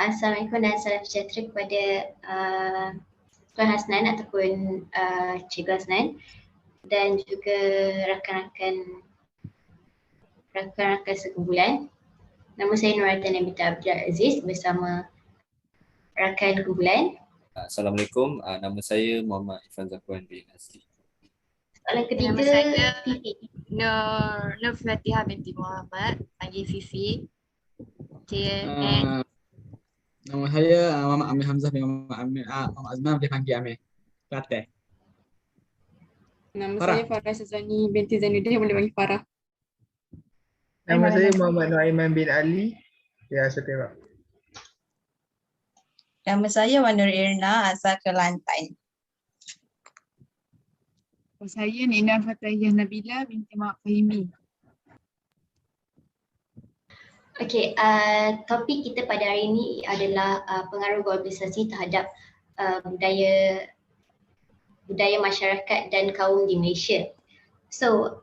Assalamualaikum dan salam sejahtera kepada Tuan Hasnan ataupun Cikgu Hasnan dan juga rakan-rakan sekumpulan. Nama saya Nurhatan Nabita Abdul Aziz bersama rakan kumpulan. Assalamualaikum, nama saya Muhammad Irfan Zakwan bin Asli. Soalan ketiga, nama saya Fifi. Nur Fatihah binti Muhammad, panggil Fifi. Okay, Nama saya Muhammad Amir Hamzah bin Muhammad Azman, boleh panggil Amir. Kelantan. Nama Farah. saya Farah Syazwani binti Zainuddin, boleh panggil Farah. Nama saya Muhammad Nuaiman bin Ali, biasa Perak. Nama saya Wanur Irna, asal Kelantan. Saya Nina Fatayah Nabila binti Mak Fahimi. Okey, topik kita pada hari ini adalah pengaruh globalisasi terhadap budaya masyarakat dan kaum di Malaysia. So,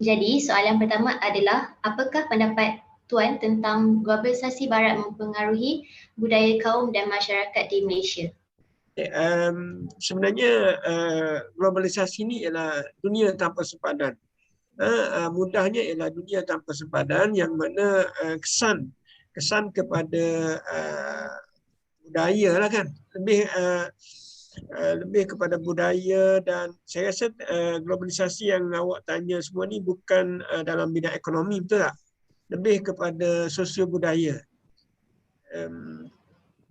jadi soalan pertama adalah apakah pendapat Tuan tentang globalisasi barat mempengaruhi budaya kaum dan masyarakat di Malaysia? Sebenarnya globalisasi ini ialah dunia tanpa sepadan. Mudahnya ialah dunia tanpa sepadan yang mana kesan kepada budaya lah kan, lebih kepada budaya. Dan saya rasa globalisasi yang awak tanya semua ni bukan dalam bidang ekonomi, betul tak? Lebih kepada sosio budaya.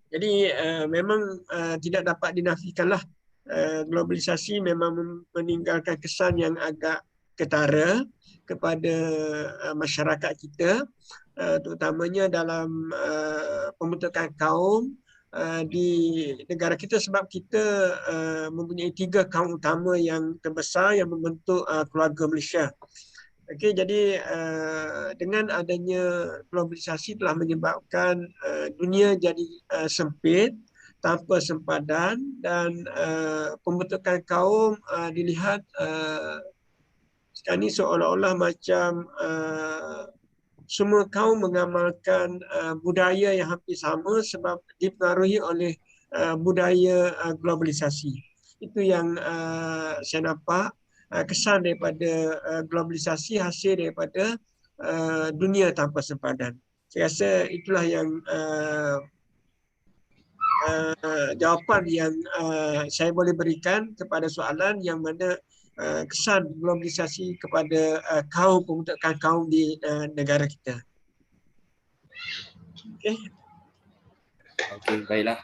Jadi memang tidak dapat dinafikanlah, globalisasi memang meninggalkan kesan yang agak ketara kepada masyarakat kita, terutamanya dalam pembentukan kaum di negara kita, sebab kita mempunyai 3 kaum utama yang terbesar yang membentuk keluarga Malaysia. Okey, jadi dengan adanya globalisasi telah menyebabkan dunia jadi sempit, tanpa sempadan, dan pembentukan kaum dilihat sekarang ni seolah-olah macam semua kaum mengamalkan budaya yang hampir sama sebab dipengaruhi oleh budaya globalisasi. Itu yang saya nampak. Kesan daripada globalisasi hasil daripada dunia tanpa sempadan. Saya rasa itulah yang jawapan yang saya boleh berikan kepada soalan yang mana kesan globalisasi kepada kaum, pembentukan kaum di negara kita. Okey, baiklah.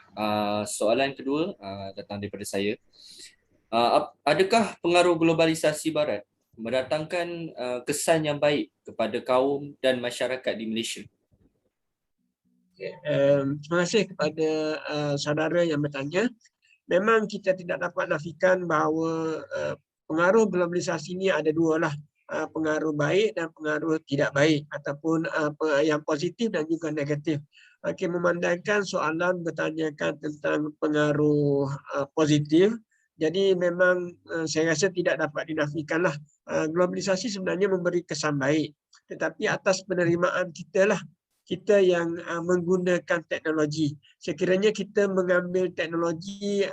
Soalan kedua datang daripada saya. Adakah pengaruh globalisasi barat mendatangkan kesan yang baik kepada kaum dan masyarakat di Malaysia? Terima kasih kepada saudara yang bertanya. Memang kita tidak dapat nafikan bahawa pengaruh globalisasi ini ada 2 lah. Pengaruh baik dan pengaruh tidak baik, ataupun yang positif dan juga negatif. Okey, memandangkan soalan bertanyakan tentang pengaruh positif. Jadi memang saya rasa tidak dapat dinafikanlah, globalisasi sebenarnya memberi kesan baik, tetapi atas penerimaan kita lah, kita yang menggunakan teknologi. Sekiranya kita mengambil teknologi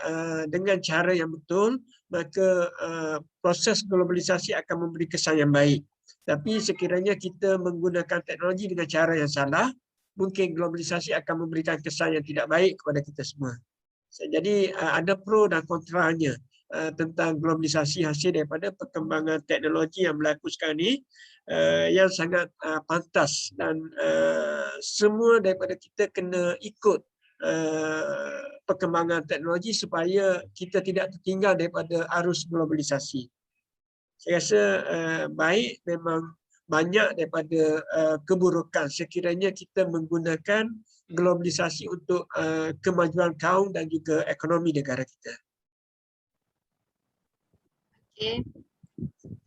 dengan cara yang betul, maka proses globalisasi akan memberi kesan yang baik. Tapi sekiranya kita menggunakan teknologi dengan cara yang salah, mungkin globalisasi akan memberikan kesan yang tidak baik kepada kita semua. Jadi ada pro dan kontranya tentang globalisasi hasil daripada perkembangan teknologi yang berlaku sekarang ni, yang sangat pantas, dan semua daripada kita kena ikut perkembangan teknologi supaya kita tidak tertinggal daripada arus globalisasi. Saya rasa baik memang banyak daripada keburukan sekiranya kita menggunakan globalisasi untuk kemajuan kaum dan juga ekonomi negara kita. Okay.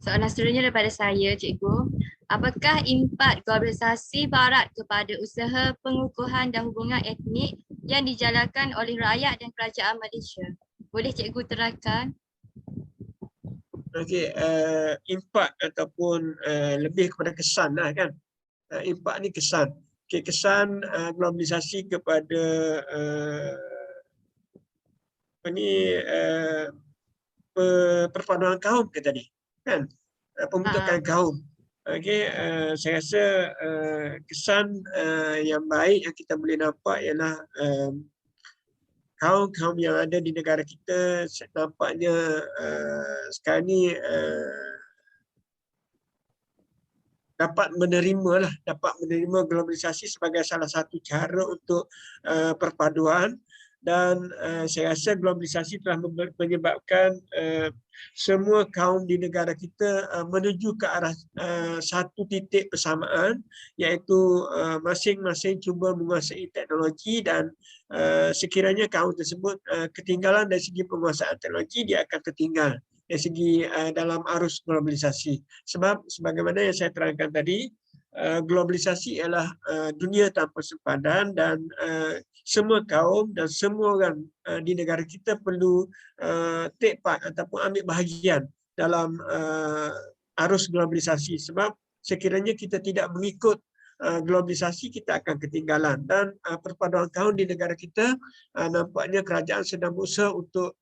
Soalan seterusnya daripada saya, Cikgu. Apakah impak globalisasi barat kepada usaha pengukuhan dan hubungan etnik yang dijalankan oleh rakyat dan kerajaan Malaysia? Boleh Cikgu terangkan? Okey, impak ataupun lebih kepada kesan lah kan. Impak ni kesan. kesan globalisasi kepada perpaduan kaum ke tadi, kan? Pembentukan kaum. Okey, saya rasa kesan yang baik yang kita boleh nampak ialah kaum-kaum yang ada di negara kita nampaknya sekarang ni dapat menerima globalisasi sebagai salah satu cara untuk perpaduan, dan saya rasa globalisasi telah menyebabkan semua kaum di negara kita menuju ke arah satu titik persamaan, iaitu masing-masing cuba menguasai teknologi, dan sekiranya kaum tersebut ketinggalan dari segi penguasaan teknologi, dia akan tertinggal dari segi dalam arus globalisasi. Sebab sebagaimana yang saya terangkan tadi, globalisasi ialah dunia tanpa sempadan, dan semua kaum dan semua orang di negara kita perlu take part ataupun ambil bahagian dalam arus globalisasi. Sebab sekiranya kita tidak mengikut globalisasi, kita akan ketinggalan, dan perpaduan kaum di negara kita nampaknya kerajaan sedang berusaha untuk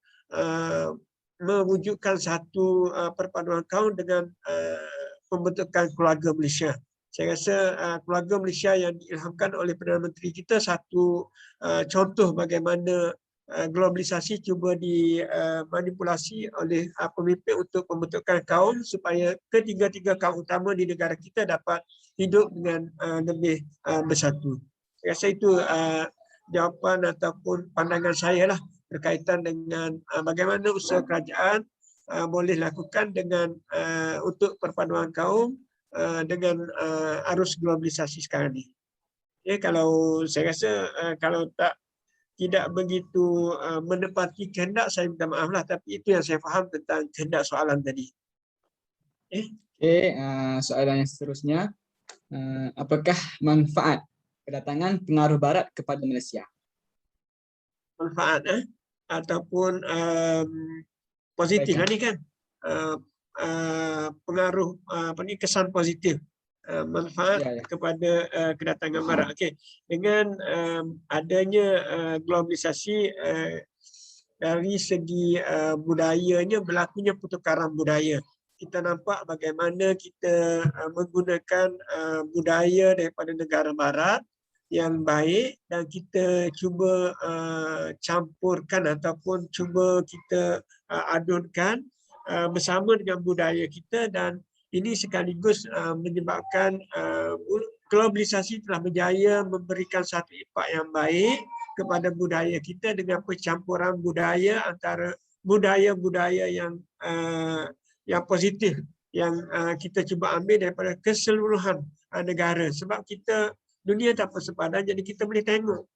mewujudkan satu perpaduan kaum dengan pembentukan keluarga Malaysia. Saya rasa keluarga Malaysia yang diilhamkan oleh Perdana Menteri kita satu contoh bagaimana globalisasi cuba dimanipulasi oleh pemimpin untuk pembentukan kaum supaya ketiga-tiga kaum utama di negara kita dapat hidup dengan lebih bersatu. Saya rasa itu jawapan ataupun pandangan saya lah berkaitan dengan bagaimana usaha kerajaan boleh lakukan dengan untuk perpaduan kaum dengan arus globalisasi sekarang ni. Okay, kalau saya rasa kalau tidak begitu menepati kehendak, saya minta maaf lah, tapi itu yang saya faham tentang kehendak soalan tadi. Soalan yang seterusnya, apakah manfaat kedatangan pengaruh barat kepada Malaysia? Manfaat ataupun positif lah ni kan, pengaruh kesan positif, manfaat kepada kedatangan barat. Okey, dengan adanya globalisasi dari segi budayanya, berlakunya pertukaran budaya. Kita nampak bagaimana kita menggunakan budaya daripada negara barat yang baik, dan kita cuba campurkan ataupun cuba kita adunkan bersama dengan budaya kita, dan ini sekaligus menyebabkan globalisasi telah berjaya memberikan satu impak yang baik kepada budaya kita dengan percampuran budaya antara budaya-budaya yang positif yang kita cuba ambil daripada keseluruhan negara. Sebab kita dunia tanpa sepadan, jadi kita boleh tengok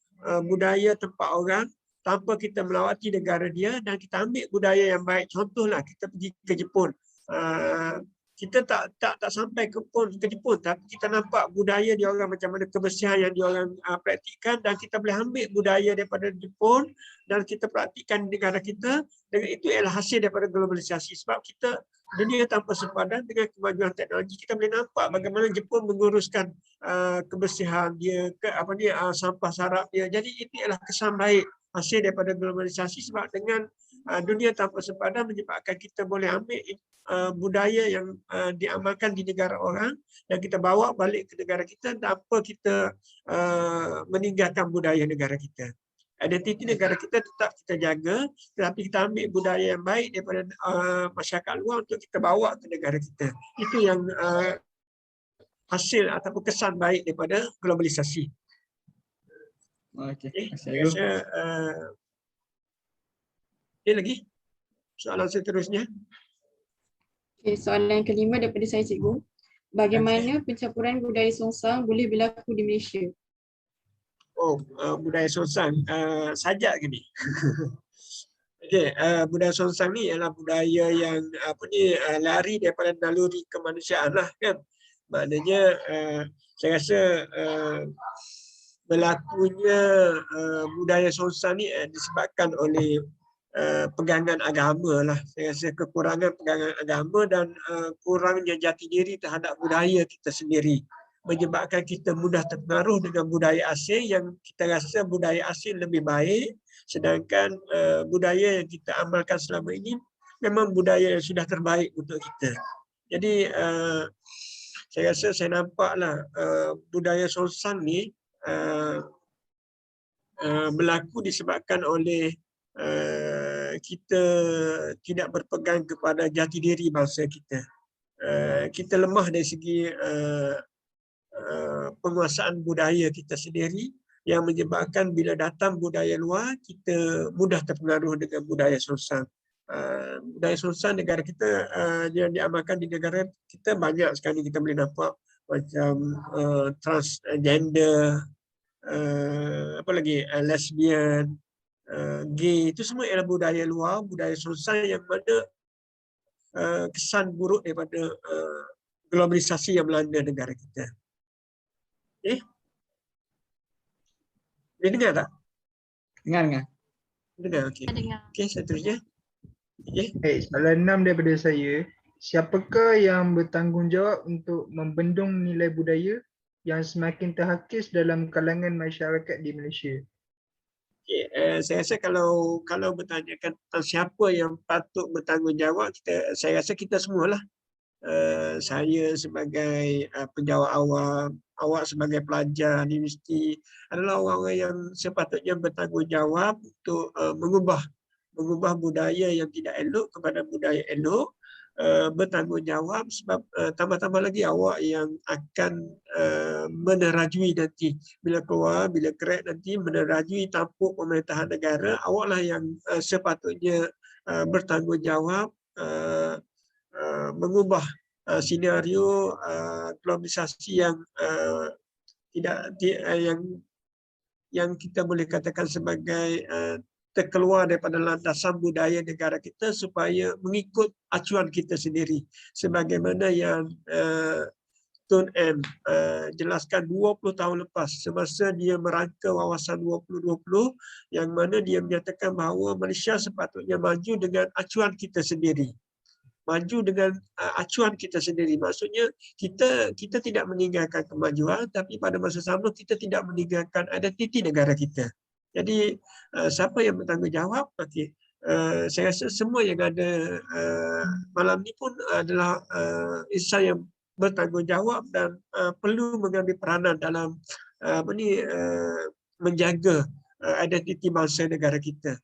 budaya tempat orang tanpa kita melawati negara dia, dan kita ambil budaya yang baik. Contohlah kita pergi ke Jepun. Kita tak sampai ke Jepun, tapi kita nampak budaya dia orang, macam mana kebersihan yang dia orang praktikkan, dan kita boleh ambil budaya daripada Jepun dan kita praktikkan di negara kita. Dengan itu ialah hasil daripada globalisasi. Sebab kita dunia tanpa sepadan, dengan kemajuan teknologi kita boleh nampak bagaimana Jepun menguruskan kebersihan dia, sampah sarap dia. Jadi itu ialah kesan baik hasil daripada globalisasi, sebab dengan dunia tanpa sepadan menyebabkan kita boleh ambil budaya yang diamalkan di negara orang dan kita bawa balik ke negara kita tanpa kita meninggalkan budaya negara kita. Identiti negara kita tetap kita jaga, tetapi kita ambil budaya yang baik daripada masyarakat luar untuk kita bawa ke negara kita. Itu yang hasil ataupun kesan baik daripada globalisasi. Okey. Saya rasa lagi soalan seterusnya. Okay, soalan yang kelima daripada saya, cikgu. Bagaimana pencampuran budaya Songsang boleh berlaku di Malaysia? Budaya Songsang sajak ke ni? Okey, budaya Songsang ni ialah budaya yang lari daripada naluri kemanusiaan lah kan. Maknanya saya rasa berlakunya budaya Songsang ni disebabkan oleh pegangan agama lah. Saya rasa kekurangan pegangan agama dan kurangnya jati diri terhadap budaya kita sendiri. menyebabkan kita mudah terpengaruh dengan budaya asing yang kita rasa budaya asing lebih baik, sedangkan budaya yang kita amalkan selama ini memang budaya yang sudah terbaik untuk kita. Jadi saya rasa saya nampaklah budaya Songsan ni berlaku disebabkan oleh kita tidak berpegang kepada jati diri bangsa kita. Kita lemah dari segi penguasaan budaya kita sendiri yang menyebabkan bila datang budaya luar kita mudah terpengaruh dengan budaya Songsan. Budaya Songsan negara kita yang diamalkan di negara kita banyak sekali kita boleh nampak macam transgender, apa lagi, lesbian, gay, itu semua ialah budaya luar, budaya Songsan yang mana kesan buruk daripada globalisasi yang melanda negara kita. Boleh dengar tak? Dengar. Dengar, okey. Okey, seterusnya. Soalan 6 daripada saya. Siapakah yang bertanggungjawab untuk membendung nilai budaya yang semakin terhakis dalam kalangan masyarakat di Malaysia? Okay, saya rasa kalau bertanyakan tentang siapa yang patut bertanggungjawab, saya rasa kita semualah. Saya sebagai penjawat awam, awak sebagai pelajar di universiti adalah orang-orang yang sepatutnya bertanggungjawab untuk mengubah budaya yang tidak elok kepada budaya elok. Bertanggungjawab sebab tambah-tambah lagi awak yang akan menerajui nanti bila keluar, bila kerek nanti menerajui tampuk pemerintahan negara, awaklah yang sepatutnya bertanggungjawab mengubah senario globalisasi yang yang kita boleh katakan sebagai terkeluar daripada landasan budaya negara kita supaya mengikut acuan kita sendiri. Sebagaimana yang Tun M jelaskan 20 tahun lepas semasa dia merangka wawasan 2020 yang mana dia menyatakan bahawa Malaysia sepatutnya maju dengan acuan kita sendiri. Maju dengan acuan kita sendiri. Maksudnya kita tidak meninggalkan kemajuan tapi pada masa sama kita tidak meninggalkan identiti negara kita. Jadi siapa yang bertanggungjawab? Okey. Saya rasa semua yang ada malam ni pun adalah insan yang bertanggungjawab dan perlu mengambil peranan dalam menjaga identiti bangsa negara kita.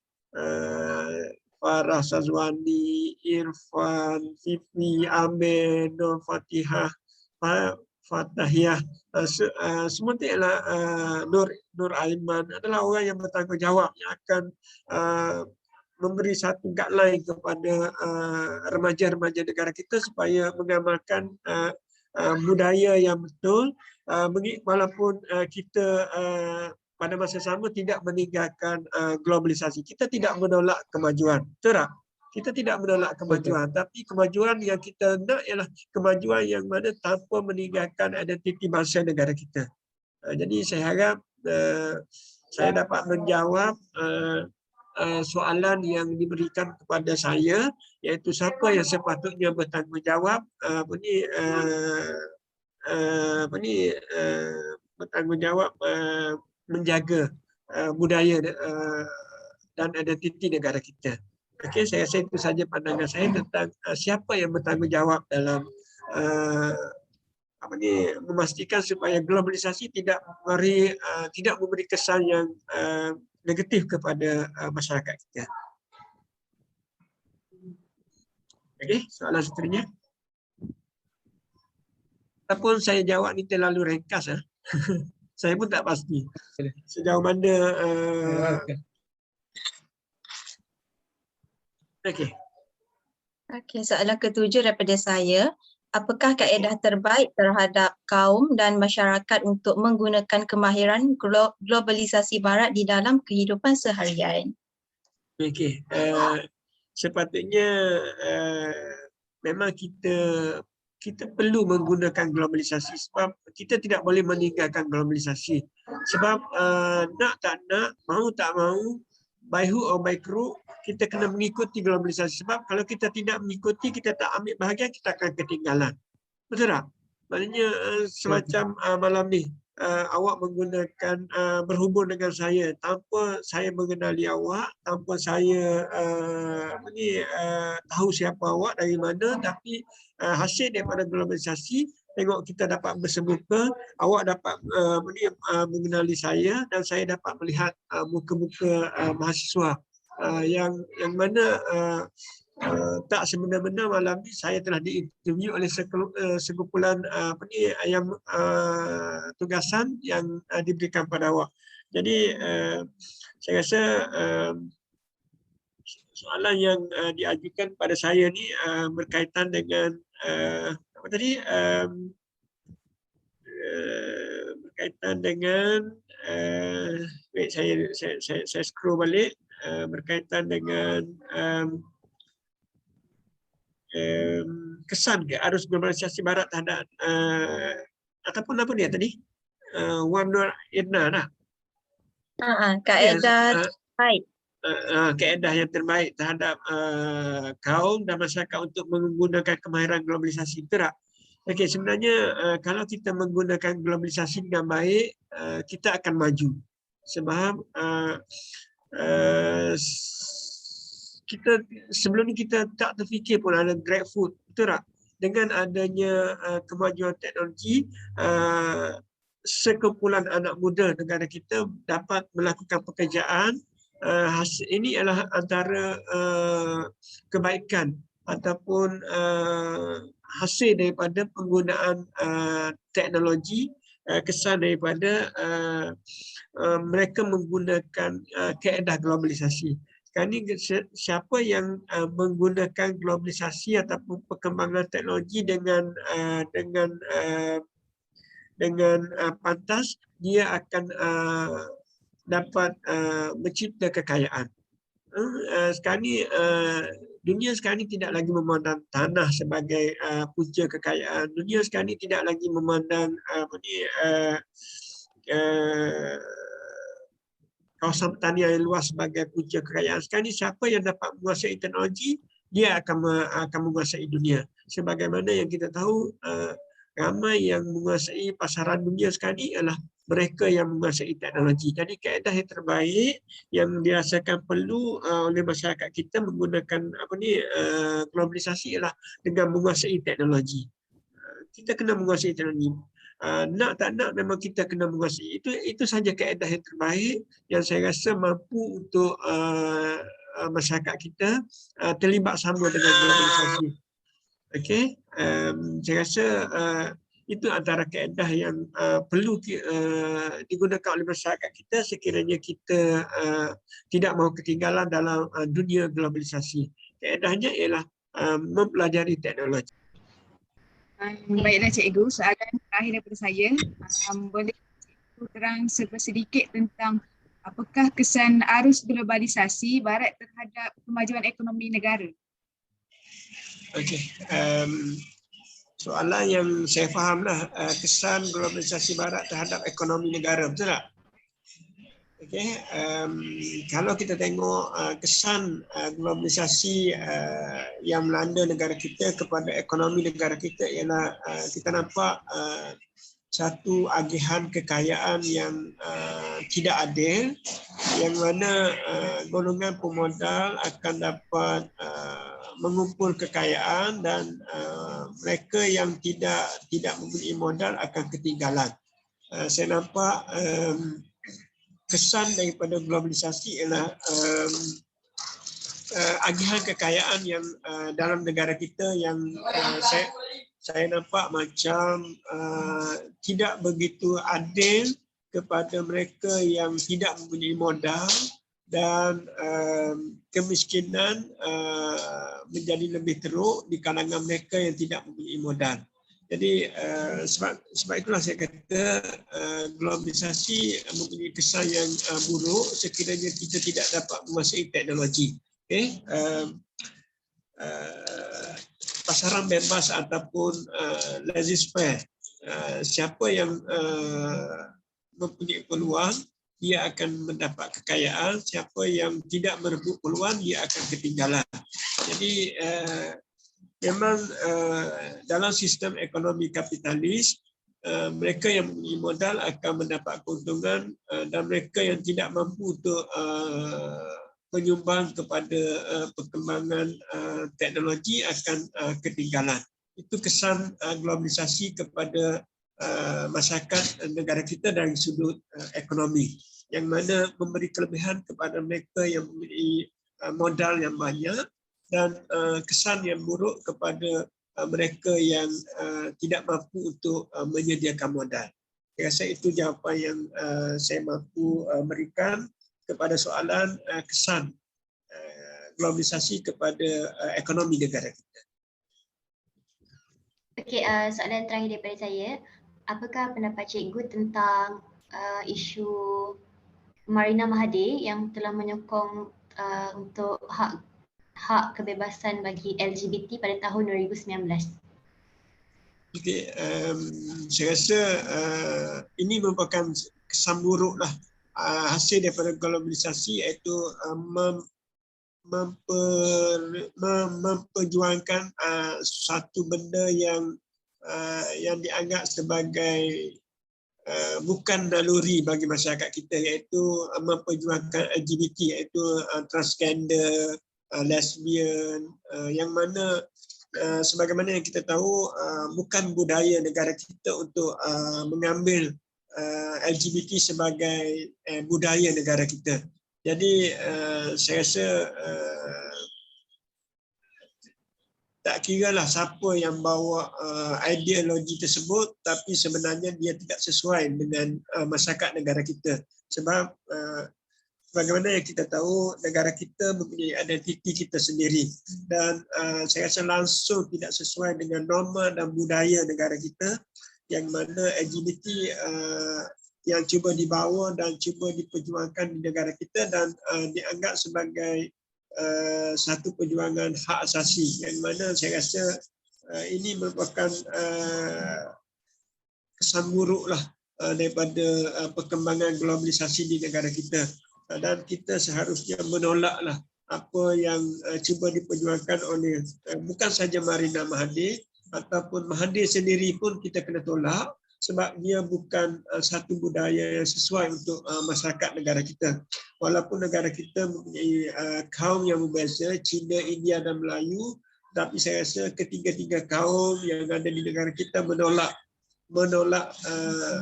Farah Sazwani, Irfan, Fifi, Amir, Nur Fatihah, Fatahiyah, semua itu adalah Nur Aiman adalah orang yang bertanggungjawab yang akan memberi satu guideline kepada remaja-remaja negara kita supaya mengamalkan budaya yang betul walaupun kita pada masa sama tidak meninggalkan globalisasi. Kita tidak menolak kemajuan. Betul tak? Kita tidak menolak kemajuan. Tapi kemajuan yang kita nak ialah kemajuan yang mana tanpa meninggalkan identiti bangsa negara kita. Jadi saya harap saya dapat menjawab soalan yang diberikan kepada saya, iaitu siapa yang sepatutnya bertanggungjawab bertanggungjawab menjaga budaya dan identiti negara kita. Okey, saya rasa itu saja pandangan saya tentang siapa yang bertanggungjawab dalam memastikan supaya globalisasi tidak memberi kesan yang negatif kepada masyarakat kita. Okey, soalan seterusnya. Ataupun saya jawab ni terlalu ringkas. Saya pun tak pasti sejauh mana. Okey, soalan ketujuh daripada saya. Apakah kaedah terbaik terhadap kaum dan masyarakat untuk menggunakan kemahiran globalisasi barat di dalam kehidupan seharian? Okey, sepatutnya memang kita perlu menggunakan globalisasi sebab kita tidak boleh meninggalkan globalisasi. Sebab nak tak nak, mahu tak mahu, by hook or by crook, kita kena mengikuti globalisasi. Sebab kalau kita tidak mengikuti, kita tak ambil bahagian, kita akan ketinggalan. Betul tak? Maknanya semacam malam ni awak menggunakan berhubung dengan saya tanpa saya mengenali awak, tanpa saya tahu siapa awak dari mana, tapi hasil daripada globalisasi tengok kita dapat bersemuka, awak dapat mengenali saya dan saya dapat melihat muka-muka mahasiswa yang mana tak semena-mena malam ni saya telah diinterview oleh sekumpulan tugasan yang diberikan pada awak. Jadi saya rasa soalan yang diajukan pada saya ni berkaitan dengan apa tadi? Berkaitan dengan saya scroll balik, berkaitan dengan kesan ke arus globalisasi barat terhadap ataupun apa dia tadi? Warna Edna dah. Kaedah terbaik. Kaedah yang terbaik terhadap kaum dan masyarakat untuk menggunakan kemahiran globalisasi itu tak? Okey, sebenarnya kalau kita menggunakan globalisasi dengan baik, kita akan maju. Sebab kita sebelum ni kita tak terfikir pun ada GrabFood, betul tak? Dengan adanya kemajuan teknologi, sekumpulan anak muda negara kita dapat melakukan pekerjaan. Ini adalah antara kebaikan ataupun hasil daripada penggunaan teknologi, kesan daripada mereka menggunakan kaedah globalisasi. Sekarang ni siapa yang menggunakan globalisasi ataupun perkembangan teknologi dengan pantas, dia akan dapat mencipta kekayaan. Sekarang ni dunia sekarang ni tidak lagi memandang tanah sebagai punca kekayaan. Dunia sekarang ni tidak lagi memandang kawasan pertanian yang luas sebagai punca kekayaan. Sekarang ni siapa yang dapat menguasai teknologi, dia akan menguasai dunia. Sebagaimana yang kita tahu, ramai yang menguasai pasaran dunia sekarang ni adalah mereka yang menguasai teknologi. Jadi kaedah yang terbaik yang dirasakan perlu oleh masyarakat kita menggunakan globalisasi ialah dengan menguasai teknologi. Kita kena menguasai teknologi. Nak tak nak memang kita kena menguasai. Itu saja kaedah yang terbaik yang saya rasa mampu untuk masyarakat kita terlibat sama dengan globalisasi. Okey, saya rasa itu antara kaedah yang perlu digunakan oleh masyarakat kita sekiranya kita tidak mahu ketinggalan dalam dunia globalisasi. Kaedahnya ialah mempelajari teknologi. Baiklah Cikgu, soalan terakhir daripada saya. Boleh Cikgu terang sedikit tentang apakah kesan arus globalisasi barat terhadap kemajuan ekonomi negara? Okey. Soalan yang saya fahamlah, kesan globalisasi barat terhadap ekonomi negara, betul tak? Okey, kalau kita tengok kesan globalisasi yang melanda negara kita kepada ekonomi negara kita ialah kita nampak satu agihan kekayaan yang tidak adil, yang mana golongan pemodal akan dapat mengumpul kekayaan dan mereka yang tidak mempunyai modal akan ketinggalan. Saya nampak kesan daripada globalisasi ialah agihan kekayaan yang dalam negara kita yang saya nampak macam tidak begitu adil kepada mereka yang tidak mempunyai modal, dan kemiskinan menjadi lebih teruk di kalangan mereka yang tidak mempunyai modal. Jadi sebab itulah saya kata globalisasi mempunyai kesan yang buruk sekiranya kita tidak dapat menguasai teknologi. Okay? Pasaran bebas ataupun laissez-faire, siapa yang mempunyai peluang dia akan mendapat kekayaan, siapa yang tidak merebut peluang dia akan ketinggalan. Jadi memang dalam sistem ekonomi kapitalis, mereka yang mempunyai modal akan mendapat keuntungan dan mereka yang tidak mampu untuk menyumbang kepada perkembangan teknologi akan ketinggalan. Itu kesan globalisasi kepada masyarakat negara kita dari sudut ekonomi, yang mana memberi kelebihan kepada mereka yang memiliki modal yang banyak dan kesan yang buruk kepada mereka yang tidak mampu untuk menyediakan modal. Saya rasa itu jawapan yang saya mampu berikan kepada soalan kesan globalisasi kepada ekonomi negara kita. Okey, soalan terakhir daripada saya. Apakah pendapat cikgu tentang isu Marina Mahathir yang telah menyokong untuk hak kebebasan bagi LGBT pada tahun 2019? Okay, saya rasa ini merupakan kesan buruk lah hasil daripada globalisasi, iaitu memperjuangkan satu benda yang dianggap sebagai bukan naluri bagi masyarakat kita, iaitu memperjuangkan LGBT, iaitu transgender, lesbian, yang mana sebagaimana yang kita tahu bukan budaya negara kita untuk mengambil LGBT sebagai budaya negara kita. Jadi saya rasa tak kiralah siapa yang bawa ideologi tersebut, tapi sebenarnya dia tidak sesuai dengan masyarakat negara kita. Sebab bagaimana yang kita tahu, negara kita mempunyai identiti kita sendiri, dan saya rasa langsung tidak sesuai dengan norma dan budaya negara kita, yang mana LGBT yang cuba dibawa dan cuba diperjuangkan di negara kita dan dianggap sebagai satu perjuangan hak asasi, yang mana saya rasa ini merupakan kesan buruk lah daripada perkembangan globalisasi di negara kita, dan kita seharusnya menolaklah apa yang cuba diperjuangkan oleh bukan saja Marina Mahathir, ataupun Mahathir sendiri pun kita kena tolak, sebab dia bukan satu budaya yang sesuai untuk masyarakat negara kita. Walaupun negara kita mempunyai kaum yang berbeza, Cina, India dan Melayu, tapi saya rasa ketiga-tiga kaum yang ada di negara kita menolak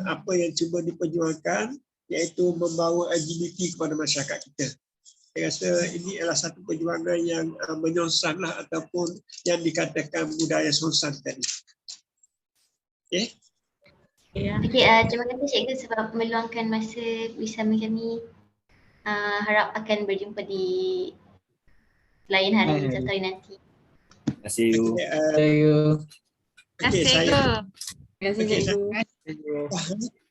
apa yang cuba diperjuangkan, iaitu membawa LGBT kepada masyarakat kita. Saya rasa ini adalah satu perjuangan yang menyonsanglah, ataupun yang dikatakan budaya sonsan tadi. Okey. Okey, terima kasih cikgu sebab meluangkan masa bersama kami. Harap akan berjumpa di lain hari atau hari nanti. Terima kasih. Okey, Terima kasih, saya cikgu. Terima kasih cikgu.